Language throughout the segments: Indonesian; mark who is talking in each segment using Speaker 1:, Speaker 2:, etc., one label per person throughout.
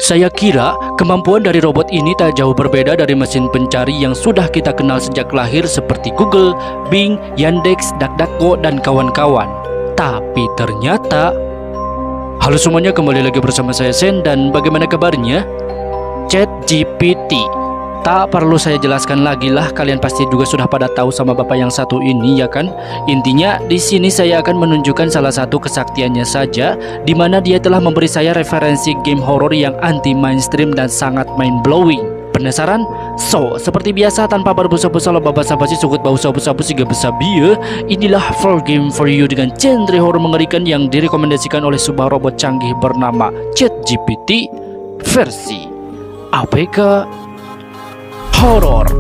Speaker 1: Saya kira kemampuan dari robot ini tak jauh berbeda dari mesin pencari yang sudah kita kenal sejak lahir seperti Google, Bing, Yandex, DuckDuckGo, dan kawan-kawan. Tapi ternyata... Halo semuanya, kembali lagi bersama saya Sen, dan bagaimana kabarnya? ChatGPT. Tak perlu saya jelaskan lagi lah, kalian pasti juga sudah pada tahu sama bapak yang satu ini, ya kan? Intinya di sini saya akan menunjukkan salah satu kesaktiannya saja, di mana dia telah memberi saya referensi game horor yang anti mainstream dan sangat mind blowing. Penasaran? So, seperti biasa tanpa berbusa-busa lo basa-basi sukut bau sabu-sabu siga besabi, inilah full game for you dengan genre horor mengerikan yang direkomendasikan oleh sebuah robot canggih bernama ChatGPT versi APK Horor.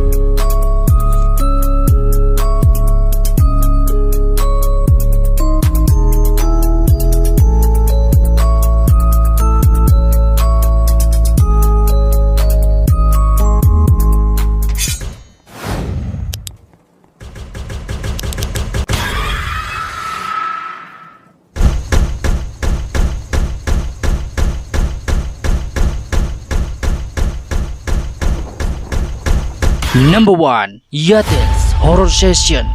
Speaker 1: Number 1, Yates Horror Session.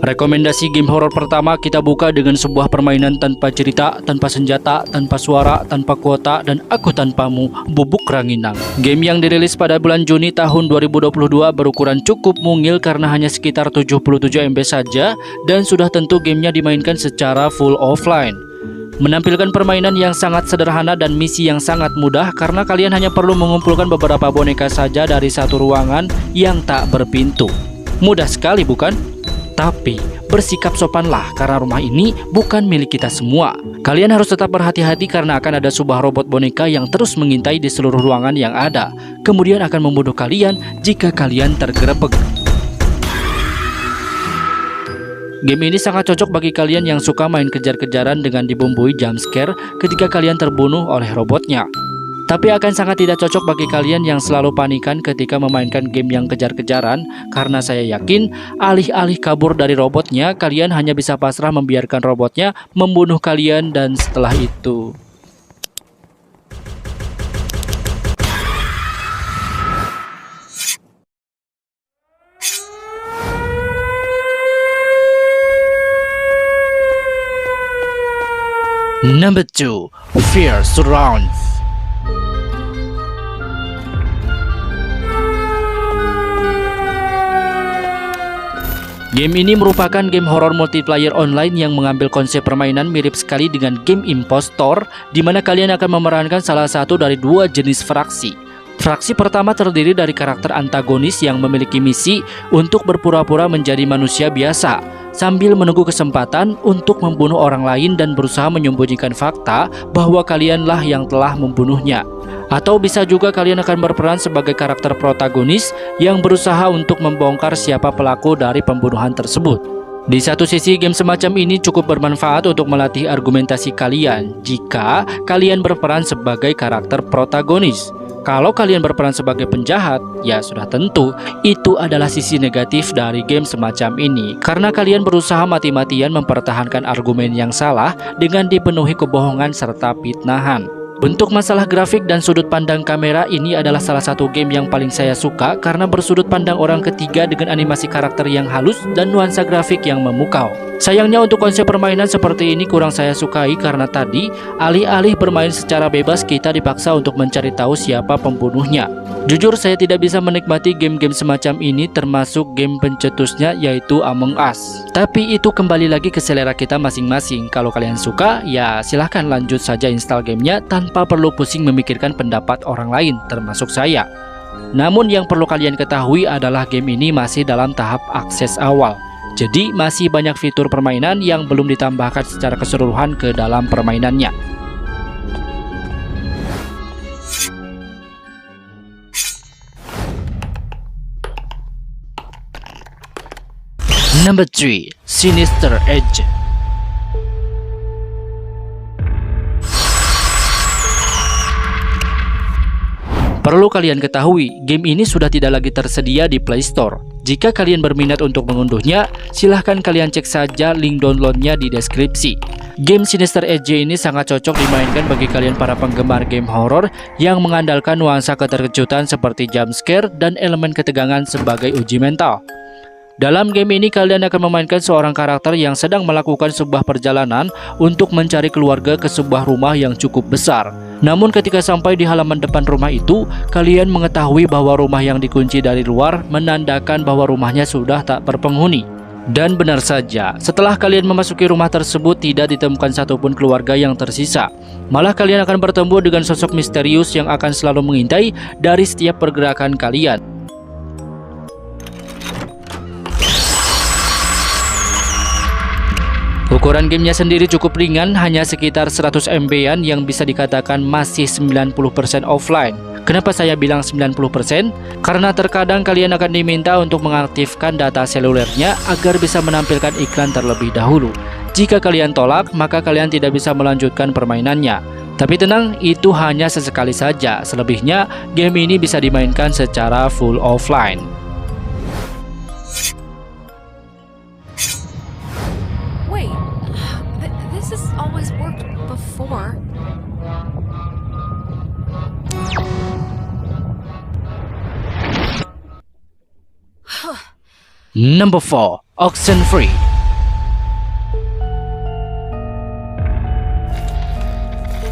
Speaker 1: Rekomendasi game horor pertama kita buka dengan sebuah permainan tanpa cerita, tanpa senjata, tanpa suara, tanpa kuota, dan aku tanpamu, Bubuk Ranginang. Game yang dirilis pada bulan Juni tahun 2022 berukuran cukup mungil karena hanya sekitar 77 MB saja, dan sudah tentu gamenya dimainkan secara full offline. Menampilkan permainan yang sangat sederhana dan misi yang sangat mudah karena kalian hanya perlu mengumpulkan beberapa boneka saja dari satu ruangan yang tak berpintu. Mudah sekali bukan? Tapi bersikap sopanlah karena rumah ini bukan milik kita semua. Kalian harus tetap berhati-hati karena akan ada sebuah robot boneka yang terus mengintai di seluruh ruangan yang ada. Kemudian akan membunuh kalian jika kalian tergerebek. Game ini sangat cocok bagi kalian yang suka main kejar-kejaran dengan dibumbui jumpscare ketika kalian terbunuh oleh robotnya. Tapi akan sangat tidak cocok bagi kalian yang selalu panikan ketika memainkan game yang kejar-kejaran, karena saya yakin alih-alih kabur dari robotnya, kalian hanya bisa pasrah membiarkan robotnya membunuh kalian dan setelah itu... Number 2, Fear Surrounds. Game ini merupakan game horor multiplayer online yang mengambil konsep permainan mirip sekali dengan game impostor, di mana kalian akan memerankan salah satu dari dua jenis fraksi. Fraksi pertama terdiri dari karakter antagonis yang memiliki misi untuk berpura-pura menjadi manusia biasa, sambil menunggu kesempatan untuk membunuh orang lain dan berusaha menyembunyikan fakta bahwa kalianlah yang telah membunuhnya. Atau bisa juga kalian akan berperan sebagai karakter protagonis yang berusaha untuk membongkar siapa pelaku dari pembunuhan tersebut. Di satu sisi, game semacam ini cukup bermanfaat untuk melatih argumentasi kalian jika kalian berperan sebagai karakter protagonis. Kalau kalian berperan sebagai penjahat, ya sudah tentu itu adalah sisi negatif dari game semacam ini, karena kalian berusaha mati-matian mempertahankan argumen yang salah dengan dipenuhi kebohongan serta fitnahan. Bentuk masalah grafik dan sudut pandang kamera ini adalah salah satu game yang paling saya suka karena bersudut pandang orang ketiga dengan animasi karakter yang halus dan nuansa grafik yang memukau. Sayangnya untuk konsep permainan seperti ini kurang saya sukai karena tadi alih-alih bermain secara bebas kita dipaksa untuk mencari tahu siapa pembunuhnya. Jujur saya tidak bisa menikmati game-game semacam ini termasuk game pencetusnya yaitu Among Us. Tapi itu kembali lagi ke selera kita masing-masing. Kalau kalian suka ya silahkan lanjut saja install gamenya tanpa perlu pusing memikirkan pendapat orang lain termasuk saya. Namun yang perlu kalian ketahui adalah game ini masih dalam tahap akses awal. Jadi masih banyak fitur permainan yang belum ditambahkan secara keseluruhan ke dalam permainannya. Number 3, Sinister Edge. Perlu kalian ketahui, game ini sudah tidak lagi tersedia di Play Store. Jika kalian berminat untuk mengunduhnya, silahkan kalian cek saja link downloadnya di deskripsi. Game Sinister Edge ini sangat cocok dimainkan bagi kalian para penggemar game horor yang mengandalkan nuansa keterkejutan seperti jump scare dan elemen ketegangan sebagai uji mental. Dalam game ini kalian akan memainkan seorang karakter yang sedang melakukan sebuah perjalanan untuk mencari keluarga ke sebuah rumah yang cukup besar. Namun ketika sampai di halaman depan rumah itu, kalian mengetahui bahwa rumah yang dikunci dari luar menandakan bahwa rumahnya sudah tak berpenghuni. Dan benar saja, setelah kalian memasuki rumah tersebut tidak ditemukan satupun keluarga yang tersisa. Malah kalian akan bertemu dengan sosok misterius yang akan selalu mengintai dari setiap pergerakan kalian. Ukuran gamenya sendiri cukup ringan, hanya sekitar 100 MB-an yang bisa dikatakan masih 90% offline. Kenapa saya bilang 90%? Karena terkadang kalian akan diminta untuk mengaktifkan data selulernya agar bisa menampilkan iklan terlebih dahulu. Jika kalian tolak, maka kalian tidak bisa melanjutkan permainannya. Tapi tenang, itu hanya sesekali saja. Selebihnya, game ini bisa dimainkan secara full offline. Number 4, Oxenfree.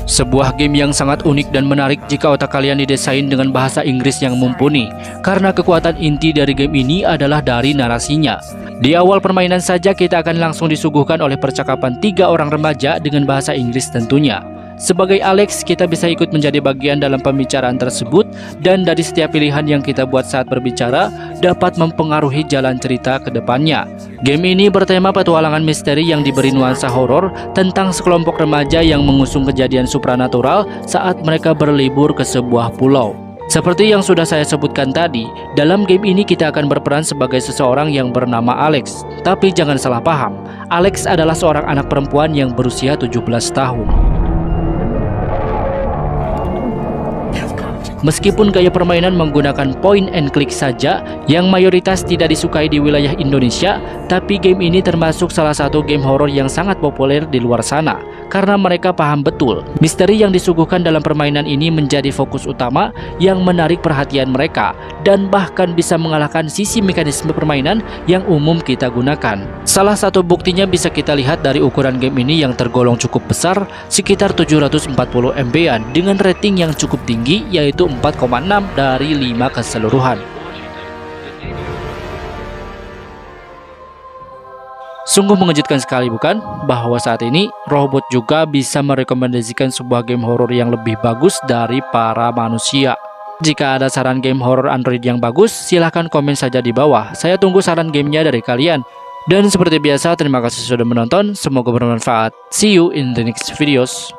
Speaker 1: Sebuah game yang sangat unik dan menarik jika otak kalian didesain dengan bahasa Inggris yang mumpuni. Karena kekuatan inti dari game ini adalah dari narasinya. Di awal permainan saja kita akan langsung disuguhkan oleh percakapan 3 orang remaja dengan bahasa Inggris tentunya. Sebagai Alex, kita bisa ikut menjadi bagian dalam pembicaraan tersebut, dan dari setiap pilihan yang kita buat saat berbicara dapat mempengaruhi jalan cerita ke depannya. Game ini bertema petualangan misteri yang diberi nuansa horor tentang sekelompok remaja yang mengusung kejadian supranatural saat mereka berlibur ke sebuah pulau. Seperti yang sudah saya sebutkan tadi, dalam game ini kita akan berperan sebagai seseorang yang bernama Alex. Tapi jangan salah paham, Alex adalah seorang anak perempuan yang berusia 17 tahun. Meskipun gaya permainan menggunakan point and click saja yang mayoritas tidak disukai di wilayah Indonesia, tapi game ini termasuk salah satu game horor yang sangat populer di luar sana karena mereka paham betul misteri yang disuguhkan dalam permainan ini menjadi fokus utama yang menarik perhatian mereka dan bahkan bisa mengalahkan sisi mekanisme permainan yang umum kita gunakan. Salah satu buktinya bisa kita lihat dari ukuran game ini yang tergolong cukup besar, sekitar 740 MB-an dengan rating yang cukup tinggi, yaitu 4,6 dari 5 keseluruhan. Sungguh mengejutkan sekali bukan? Bahwa saat ini robot juga bisa merekomendasikan sebuah game horor yang lebih bagus dari para manusia. Jika ada saran game horor Android yang bagus, silahkan komen saja di bawah. Saya tunggu saran gamenya dari kalian. Dan seperti biasa, terima kasih sudah menonton. Semoga bermanfaat. See you in the next videos.